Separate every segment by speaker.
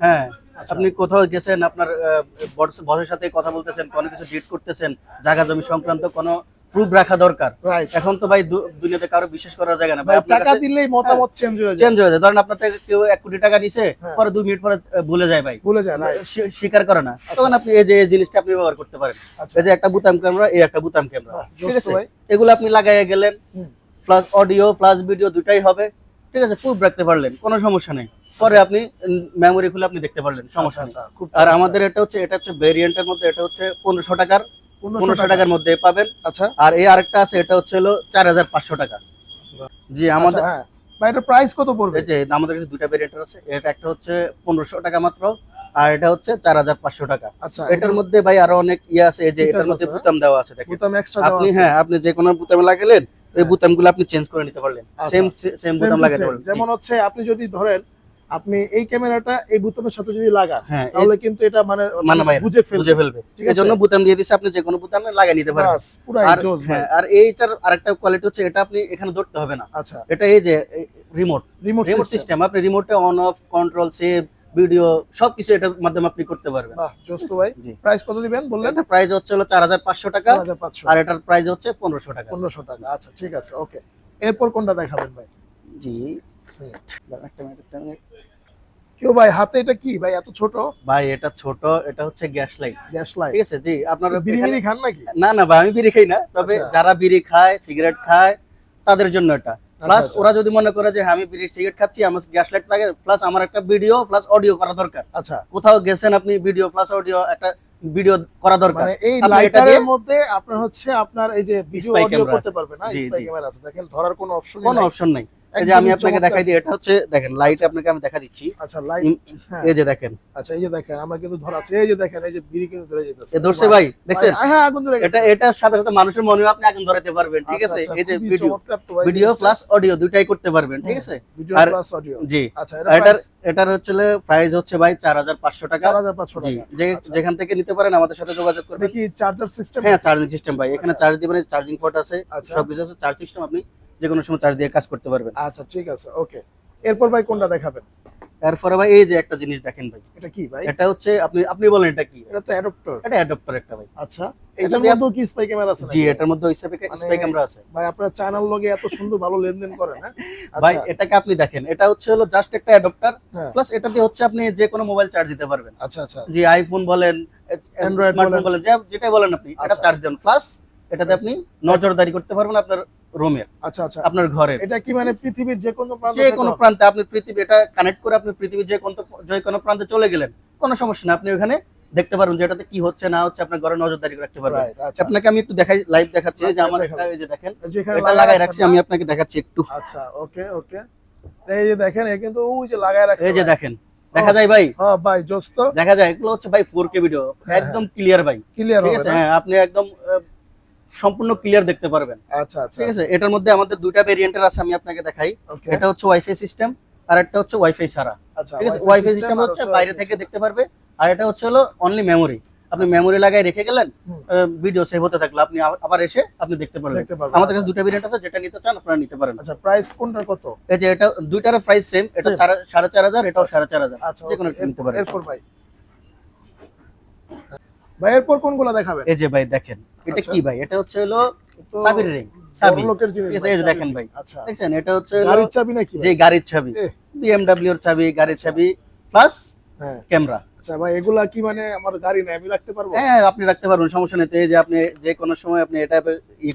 Speaker 1: হ্যাঁ, আপনি কোথাও গেছেন, আপনার বসের সাথে কথা বলতেছেন, কোনো কিছু ডিট করতেছেন, জায়গা জমি সংক্রান্ত কোনো প্রুফ রাখা দরকার।
Speaker 2: রাইট।
Speaker 1: এখন তো ভাই দুনিয়াতে কারো বিশ্বাস করা যায় না ভাই।
Speaker 2: ভাই
Speaker 1: আপনার
Speaker 2: টাকা
Speaker 1: কাছে
Speaker 2: দিলেই মতামত চেঞ্জ হয়ে যায়।
Speaker 1: চেঞ্জ হয়ে যায়। ধরেন আপনার থেকে কেউ 1 কোটি টাকা নিছে,
Speaker 2: হ্যাঁ।
Speaker 1: পরে 2 মিনিট পরে ভুলে যায় ভাই,
Speaker 2: ভুলে যায়, রাইট।
Speaker 1: স্বীকার করে না। তখন আপনি এই যে এই জিনিসটা আপনি ব্যবহার করতে পারেন।
Speaker 2: আচ্ছা।
Speaker 1: এই যে একটা বুতাম ক্যামেরা, এই একটা বুতাম ক্যামেরা,
Speaker 2: বাহ,
Speaker 1: ঠিক
Speaker 2: জোস
Speaker 1: আছে?
Speaker 2: তো ভাই।
Speaker 1: এগুলো আপনি লাগাইয়া গেলেন,
Speaker 2: হুম।
Speaker 1: প্লাস অডিও প্লাস ভিডিও দুটাই হবে, ঠিক আছে? প্রুফ রাখতে পারলেন, কোনো সমস্যা নেই। পরে আপনি মেমোরি খুলে আপনি দেখতে পারলেন, সমস্যা নেই।
Speaker 2: আচ্ছা, খুব
Speaker 1: আর আমাদের এটা হচ্ছে ভেরিয়েন্টের মধ্যে, এটা হচ্ছে 1500 টাকার, 1500 টাকার মধ্যে পাবেন।
Speaker 2: আচ্ছা।
Speaker 1: আর এই আরেকটা আছে, এটা হচ্ছে হলো 4500 টাকা। জি, আমাদের
Speaker 2: হ্যাঁ ভাই, এটা প্রাইস কত পড়বে?
Speaker 1: এই যে আমাদের কাছে দুইটা ভেরিয়েন্ট আছে। এটা একটা হচ্ছে 1500 টাকা মাত্র, আর এটা হচ্ছে 4500 টাকা।
Speaker 2: আচ্ছা,
Speaker 1: এটার মধ্যে ভাই আরো অনেক ইয়ে আছে। এই যে
Speaker 2: Features
Speaker 1: এটার মধ্যে
Speaker 2: আছে,
Speaker 1: বুতাম দেওয়া আছে, দেখেন
Speaker 2: বুতাম এক্সট্রা দেওয়া
Speaker 1: আপনি।
Speaker 2: আছে।
Speaker 1: হ্যাঁ, আপনি যে কোনো বুতামে লাগালেন, এই বুতামগুলো আপনি চেঞ্জ করে নিতে পারলেন,
Speaker 2: আচ্ছা।
Speaker 1: সেম বুতাম লাগাতে পারলেন।
Speaker 2: যেমন হচ্ছে আপনি যদি ধরেন আপনি এই ক্যামেরাটা এই বুতামের সাথে যদি লাগান,
Speaker 1: হ্যাঁ,
Speaker 2: তাহলে কিন্তু এটা মানে বুঝে ফেলবে। ঠিক আছে,
Speaker 1: এজন্য বুতাম দিয়ে দিছে, আপনি যে কোনো বুতামে লাগিয়ে নিতে পারবেন।
Speaker 2: বাস পুরাই
Speaker 1: আর
Speaker 2: জোস ভাই।
Speaker 1: হ্যাঁ, আর এইটার আরেকটা কোয়ালিটি হচ্ছে, এটা আপনি এখানে ধরতে হবে না।
Speaker 2: আচ্ছা,
Speaker 1: এটা এই যে রিমোট
Speaker 2: রিমোট
Speaker 1: সিস্টেম, আপনি রিমোটে on off, control, save, video সবকিছু এটার মাধ্যমে আপনি করতে পারবেন।
Speaker 2: বাহ, জোস তো ভাই।
Speaker 1: জি।
Speaker 2: প্রাইস কত দিবেন বললেন?
Speaker 1: এটা প্রাইস হচ্ছে হলো 4500 টাকা,
Speaker 2: 4500।
Speaker 1: আর এটার প্রাইস হচ্ছে 1500 টাকা।
Speaker 2: 1500 টাকা। আচ্ছা, ঠিক আছে, ওকে। এরপর কোনটা দেখাবেন ভাই?
Speaker 1: জি,
Speaker 2: হুম।
Speaker 1: একটা মিনিট।
Speaker 2: কেউ ভাই হাতে এটা কি ভাই এত ছোট?
Speaker 1: ভাই এটা ছোট, এটা হচ্ছে গ্যাস লাইট,
Speaker 2: গ্যাস লাইট।
Speaker 1: ঠিক আছে? জি, আপনারা
Speaker 2: বিড়ি মিড়ি খান নাকি?
Speaker 1: না না ভাই, আমি বিড়ি খাই না, তবে
Speaker 2: আচ্ছা।
Speaker 1: যারা বিড়ি খায়, সিগারেট খায়, তাদের জন্য এটা। প্লাস
Speaker 2: আচ্ছা।
Speaker 1: ওরা যদি মনে করে যে আমি বিড়ি সিগারেট খাচ্ছি, আমার গ্যাস লাইট লাগে, প্লাস আমার একটা ভিডিও প্লাস অডিও করা দরকার।
Speaker 2: আচ্ছা,
Speaker 1: কোথাও গেছেন আপনি, ভিডিও প্লাস অডিও, একটা ভিডিও করা দরকার,
Speaker 2: মানে এই
Speaker 1: আপনি এটা
Speaker 2: লাইটারের
Speaker 1: দিয়ে
Speaker 2: মধ্যে আপনার হচ্ছে আপনার এই যে ভিডিও
Speaker 1: স্পাই
Speaker 2: অডিও
Speaker 1: ক্যামেরা
Speaker 2: করতে
Speaker 1: আছে।
Speaker 2: পারবে না?
Speaker 1: জি,
Speaker 2: স্পাই
Speaker 1: জি।
Speaker 2: ক্যামেরা আছে, দেখেন ধরার কোনো অপশন
Speaker 1: কোনো
Speaker 2: নেই।
Speaker 1: অপশন নাই। এই যে আমি আপনাকে দেখাই দিই, এটা হচ্ছে দেখেন লাইট, আপনাকে আমি দেখা দিচ্ছি।
Speaker 2: আচ্ছা, লাইট। হ্যাঁ,
Speaker 1: এই যে দেখেন,
Speaker 2: আচ্ছা, এই যে দেখেন আমরা কিন্তু ধরা আছে, এই যে দেখেন এই যে বিড়ি কিন্তু ধরে যাইতেছে।
Speaker 1: এ ধরছে ভাই, দেখছেন?
Speaker 2: হ্যাঁ, আগুন ধরে গেছে।
Speaker 1: এটার সাথে সাথে মানুষের মনেও আপনি আগুন ধরাতে পারবেন, ঠিক
Speaker 2: আচ্ছা,
Speaker 1: আছে?
Speaker 2: আচ্ছা,
Speaker 1: এই যে
Speaker 2: খুবই চমৎকার তো ভাই
Speaker 1: ভিডিও
Speaker 2: জিনিসটা।
Speaker 1: প্লাস অডিও দুটাই করতে পারবেন, ঠিক আছে?
Speaker 2: ভিডিও
Speaker 1: আর
Speaker 2: প্লাস অডিও।
Speaker 1: জি,
Speaker 2: আচ্ছা,
Speaker 1: এটার হচ্ছে প্রাইস হচ্ছে ভাই 4500 টাকা।
Speaker 2: 4500
Speaker 1: জি,
Speaker 2: টাকা। আচ্ছা।
Speaker 1: যেখান থেকে নিতে পারেন আমাদের সাথে যোগাযোগ করবেন।
Speaker 2: দেখি চার্জার সিস্টেম।
Speaker 1: হ্যাঁ, চার্জিং সিস্টেম ভাই, এখানে
Speaker 2: আচ্ছা।
Speaker 1: চার্জ দিবেন, চার্জিং পোর্ট আছে,
Speaker 2: আচ্ছা।
Speaker 1: সবকিছু আছে, চার্জ সিস্টেম, আপনি যে কোনো সময় চার্জ দিয়ে কাজ করতে পারবেন।
Speaker 2: আচ্ছা, ঠিক আছে, ওকে। এরপর ভাই কোনটা দেখাবেন?
Speaker 1: এরপরে ভাই এই যে একটা জিনিস দেখেন ভাই,
Speaker 2: এটা কি ভাই?
Speaker 1: এটা হচ্ছে আপনি বলেন এটা কি?
Speaker 2: এটা তো অ্যাডাপ্টার।
Speaker 1: এটা অ্যাডাপ্টার একটা ভাই।
Speaker 2: আচ্ছা,
Speaker 1: এটা
Speaker 2: এটার
Speaker 1: দিয়ে
Speaker 2: মধ্যেও কি স্পাই ক্যামেরা আছে
Speaker 1: জি,
Speaker 2: নাকি?
Speaker 1: এটার মধ্যে স্পাই ক্যামেরা আছে।
Speaker 2: ভাই আপনার চ্যানেল লগে এত সুন্দর ভালো লেনদেন করেন, হ্যাঁ?
Speaker 1: ভাই
Speaker 2: আচ্ছা।
Speaker 1: এটাকে আপনি দেখেন, এটা হচ্ছে হলো জাস্ট একটা অ্যাডাপ্টার,
Speaker 2: হ্যাঁ।
Speaker 1: প্লাস এটা দিয়ে হচ্ছে আপনি যে কোনো মোবাইল চার্জ দিতে পারবেন।
Speaker 2: আচ্ছা, আচ্ছা।
Speaker 1: জি, আইফোন বলেন,
Speaker 2: Android
Speaker 1: স্মার্টফোন বলেন, যেটাই বলেন আপনি, এটা
Speaker 2: আচ্ছা।
Speaker 1: চার্জ দেন। প্লাস এটাতে আপনি নজরদারি করতে পারবেন আপনার রুমের,
Speaker 2: আচ্ছা, আচ্ছা।
Speaker 1: আপনার ঘরের
Speaker 2: এটা কি মানে পৃথিবীর যে কোনো প্রান্তে
Speaker 1: যে কোনো প্রান্তে, আপনি পৃথিবী এটা কানেক্ট করে আপনি পৃথিবীর যে কোনো প্রান্তে চলে গেলেন, কোনো সমস্যা না, আপনি ওখানে দেখতে পারবেন যে এটাতে কি হচ্ছে না হচ্ছে, আপনার ঘরে নজরদারি রাখতে পারবেন।
Speaker 2: রাইট। আচ্ছা,
Speaker 1: আপনাকে আমি একটু দেখাই, লাইভ দেখাচ্ছি। এই যে আমার
Speaker 2: দেখাবো।
Speaker 1: একটা, এই যে দেখেন,
Speaker 2: যেখানে
Speaker 1: এটা লাগাই রাখছি, আমি আপনাকে দেখাচ্ছি একটু।
Speaker 2: আচ্ছা, ওকে, ওকে। এই যে দেখেন, এ কিন্তু ওই যে লাগায় রাখছে।
Speaker 1: এই যে দেখেন, দেখা যায় ভাই,
Speaker 2: হ্যাঁ ভাই, জোস তো।
Speaker 1: দেখা যায়। এগুলো হচ্ছে ভাই 4K ভিডিও,
Speaker 2: হ্যাঁ,
Speaker 1: একদম ক্লিয়ার ভাই,
Speaker 2: ক্লিয়ার
Speaker 1: ঠিক
Speaker 2: হবে
Speaker 1: আছে?
Speaker 2: না?
Speaker 1: হ্যাঁ, আপনি একদম সম্পূর্ণ ক্লিয়ার দেখতে পারবেন,
Speaker 2: আচ্ছা, আচ্ছা।
Speaker 1: ঠিক আছে? এটার মধ্যে আমাদের দুইটা ভেরিয়েন্টের আছে, আমি আপনাকে দেখাই।
Speaker 2: ওকে।
Speaker 1: এটা হচ্ছে ওয়াইফাই সিস্টেম, আর একটা হচ্ছে ওয়াইফাই ছাড়া,
Speaker 2: আচ্ছা,
Speaker 1: ঠিক আছে? ওয়াইফাই সিস্টেম হচ্ছে বাইরে থেকে দেখতে পারবে, আর এটা হচ্ছে হলো অনলি মেমোরি। আপনি মেমোরি লাগাই রেখে গেলেন, ভিডিও সেভ হতে থাকলো, আপনি আবার এসে আপনি দেখতে পারবেন। আমাদের কাছে দুটো ভেরিয়েন্ট আছে, যেটা নিতে চান আপনারা নিতে পারেন।
Speaker 2: আচ্ছা, প্রাইস কোনটার কত?
Speaker 1: এই যে এটা দুইটার প্রাইস সেম, এটা 4500, এটাও 4500।
Speaker 2: আচ্ছা,
Speaker 1: যে কোনো একটা নিতে পারেন।
Speaker 2: এরপর ভাই এরপর কোনগুলো দেখাবেন?
Speaker 1: এই যে ভাই দেখেন, এটা কি ভাই? এটা হচ্ছে হলো সাবির রিং, সাবি,
Speaker 2: লোকের জিনিস।
Speaker 1: ঠিক আছে? এই যে দেখেন ভাই,
Speaker 2: আচ্ছা,
Speaker 1: দেখছেন? এটা হচ্ছে হলো
Speaker 2: গাড়ির চাবি নাকি?
Speaker 1: যে গাড়ির চাবি, BMW এর চাবি, গাড়ির চাবি প্লাস
Speaker 2: হ্যাঁ,
Speaker 1: ক্যামেরা।
Speaker 2: আচ্ছা ভাই, এগুলা কি মানে আমার গাড়ি না, আমি রাখতে পারবো?
Speaker 1: হ্যাঁ, আপনি রাখতে পারবেন, সমস্যা নেই। তো এই যে আপনি যে কোনো সময় আপনি এটা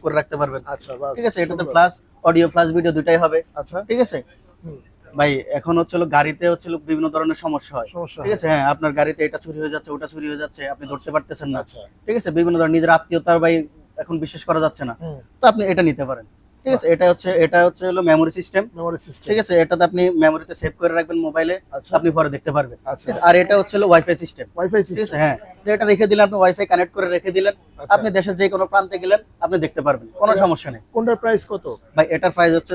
Speaker 1: করে রাখতে পারবেন,
Speaker 2: আচ্ছা, বাস,
Speaker 1: ঠিক আছে? এটাতে ফ্ল্যাশ অডিও, ফ্ল্যাশ ভিডিও দুটাই হবে,
Speaker 2: আচ্ছা,
Speaker 1: ঠিক আছে? ভাই এখন হচ্ছে হলো গাড়িতে হচ্ছে হলো বিভিন্ন ধরনের সমস্যা হয়, ঠিক আছে? হ্যাঁ, আপনার গাড়িতে এটা চুরি হয়ে যাচ্ছে, ওটা চুরি হয়ে যাচ্ছে, আপনি ধরতে পারতেছেন না,
Speaker 2: আচ্ছা,
Speaker 1: ঠিক আছে? বিভিন্ন ধরনের নিজের আত্মীয়তার ভাই এখন বিশ্বাস করা যাচ্ছে না, তো আপনি এটা নিতে পারেন, ঠিক আছে? এটা হচ্ছে হলো মেমোরি সিস্টেম, ঠিক আছে? এটাতে আপনি মেমোরিতে সেভ করে রাখবেন মোবাইলে, আপনি পরে দেখতে পারবেন। আর এটা হচ্ছে হলো ওয়াইফাই সিস্টেম, ঠিক আছে? হ্যাঁ, এটা রেখে দিলেন, আপনি ওয়াইফাই কানেক্ট করে রেখে দিলেন, আপনি দেশের যে কোনো প্রান্তে গেলেন আপনি দেখতে পারবেন, কোনো সমস্যা নেই।
Speaker 2: কোনটার প্রাইস কত
Speaker 1: ভাই এটার প্রাইস হচ্ছে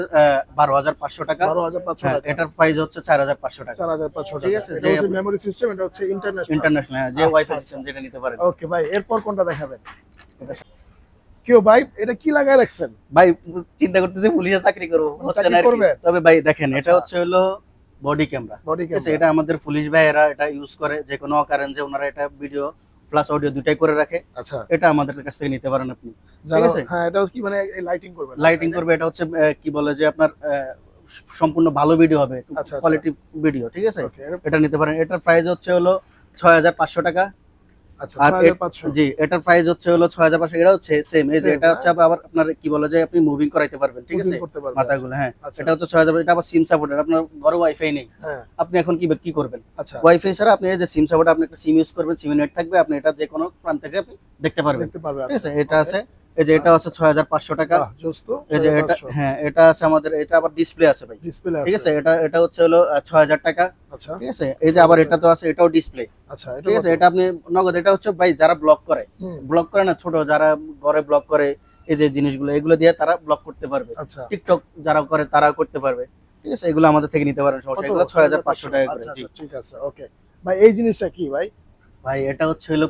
Speaker 1: 12500 টাকা।
Speaker 2: 12500 টাকা।
Speaker 1: এটার প্রাইস হচ্ছে 4500 টাকা।
Speaker 2: 4500 টাকা।
Speaker 1: ঠিক আছে,
Speaker 2: এটা হচ্ছে মেমোরি সিস্টেম, এটা হচ্ছে
Speaker 1: ইন্টারন্যাশনাল, যে ওয়াইফাই সিস্টেম যেটা নিতে পারেন।
Speaker 2: ওকে ভাই, এরপর কোনটা দেখাবেন? কেউ ভাই এটা কি লাগায় রাখছেন?
Speaker 1: ভাই চিন্তা করতেছি পুলিশে চাকরি করব, হচ্ছে না আর কি। তবে ভাই দেখেন, এটা হচ্ছে হলো বডি ক্যামেরা।
Speaker 2: বডি
Speaker 1: ঠিক আছে,
Speaker 2: ক্যামেরা।
Speaker 1: এটা আমাদের পুলিশ ভাইয়েরা এটা ইউজ করে, যে কোনো অকারেন্সে ওনারা এটা ভিডিও প্লাস অডিও দুটাই করে রাখে।
Speaker 2: আচ্ছা,
Speaker 1: এটা আমাদের কাছ থেকে নিতে পারেন আপনি।
Speaker 2: যারা
Speaker 1: আছে?
Speaker 2: হ্যাঁ এটা কি মানে লাইটিং করবে না
Speaker 1: লাইটিং
Speaker 2: side এ?
Speaker 1: করবে, এটা হচ্ছে কি বলে যে আপনার সম্পূর্ণ ভালো ভিডিও হবে,
Speaker 2: আচ্ছা, আচ্ছা।
Speaker 1: Quality video. ঠিক আছে,
Speaker 2: ওকে,
Speaker 1: এটা নিতে পারেন। এটার প্রাইস হচ্ছে হলো 6500 টাকা।
Speaker 2: আচ্ছা
Speaker 1: আর
Speaker 2: 6500।
Speaker 1: জি, এটার প্রাইস হচ্ছে হলো 6500। এটা হচ্ছে সেম, এই যে
Speaker 2: Same,
Speaker 1: এটা হচ্ছে আবার আপনার কি বলে যে আপনি মুভিং করাইতে পারবেন। ঠিক আছে,
Speaker 2: Booking করতে পারবে,
Speaker 1: মাথাগুলো, হ্যাঁ।
Speaker 2: আচ্ছা।
Speaker 1: এটা হচ্ছে 6000। এটা আবার সিম সাপোর্টেড, আপনার ঘরে ওয়াইফাই নেই,
Speaker 2: হ্যাঁ,
Speaker 1: আপনি এখন কি করবেন?
Speaker 2: আচ্ছা,
Speaker 1: ওয়াইফাই ছাড়া আপনি এই যে সিম সাপোর্ট, আপনি একটা সিম ইউজ করবেন, সিম নেট থাকবে, আপনি এটা যে কোনো প্রান্ত থেকে আপনি দেখতে পারবেন।
Speaker 2: দেখতে পারবে।
Speaker 1: ঠিক আছে, এটা
Speaker 2: okay।
Speaker 1: আছে, এই যে এটা আছে 6500 টাকা।
Speaker 2: বাহ, জোস তো।
Speaker 1: এই যে এটা, হ্যাঁ, এটা আছে আমাদের, এটা আবার ডিসপ্লে আছে ভাই।
Speaker 2: ডিসপ্লে
Speaker 1: ঠিক আছে, এটা হচ্ছে হলো 6000 টাকা।
Speaker 2: আচ্ছা,
Speaker 1: ঠিক আছে, এই যে আবার এটা তো আছে, এটাও ডিসপ্লে।
Speaker 2: আচ্ছা,
Speaker 1: ঠিক আছে, এটা আপনি নগদ। এটা হচ্ছে ভাই যারা ব্লক করে,
Speaker 2: হুম,
Speaker 1: ব্লক করে না, ছোট যারা ঘরে ব্লক করে, এই যে জিনিসগুলো এগুলো দিয়ে তারা ব্লক করতে পারবে।
Speaker 2: আচ্ছা।
Speaker 1: টিকটক যারা করে তারাও করতে পারবে। ঠিক আছে, এগুলো আমাদের থেকে নিতে পারেন, সমস্যা।
Speaker 2: কত?
Speaker 1: এগুলো 6500 টাকা করে।
Speaker 2: আচ্ছা,
Speaker 1: জি
Speaker 2: আচ্ছা, ঠিক আছে, ওকে। ভাই এই জিনিসটা কি ভাই?
Speaker 1: ভাই, এটা হচ্ছে হলো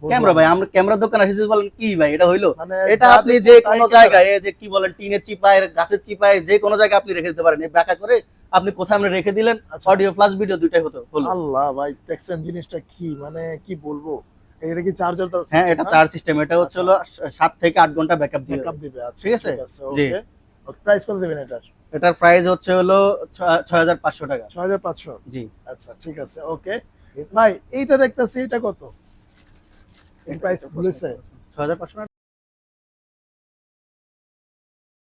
Speaker 1: ক্যামেরা ভাই। আমরা ক্যামেরার দোকান আসি বলেন কি ভাই, এটা হইলো?
Speaker 2: মানে
Speaker 1: এটা
Speaker 2: যা
Speaker 1: আপনি
Speaker 2: দেখবো
Speaker 1: যে
Speaker 2: তাই
Speaker 1: কোনো
Speaker 2: camera।
Speaker 1: জায়গায়, এই যে কি বলেন, টিনের চিপায়, গাছের চিপায়, যে কোনো জায়গায় আপনি রেখে দিতে পারেন। এই ব্যাকা করে আপনি কোথায় আপনি রেখে দিলেন,
Speaker 2: আচ্ছা।
Speaker 1: অডিও প্লাস ভিডিও দুটাই হলো।
Speaker 2: আল্লাহ ভাই, দেখছেন জিনিসটা কি, মানে কি বলবো, এটা কি চার্জার দাও?
Speaker 1: হ্যাঁ, এটা চার্জ সিস্টেম। এটা হচ্ছে হলো 7 থেকে 8 ঘন্টা ব্যাকআপ দিবে।
Speaker 2: ব্যাকআপ দিবে। আচ্ছা,
Speaker 1: ঠিক আছে? জি।
Speaker 2: ওকে। প্রাইস কত দিবেন এটার?
Speaker 1: এটার প্রাইস হচ্ছে হলো 6500 টাকা।
Speaker 2: 6500।
Speaker 1: জি।
Speaker 2: আচ্ছা, ঠিক আছে, ওকে। ভাই এইটা দেখতাছি, এটা কত? এই প্রাইস বলেছে
Speaker 1: 6500 না?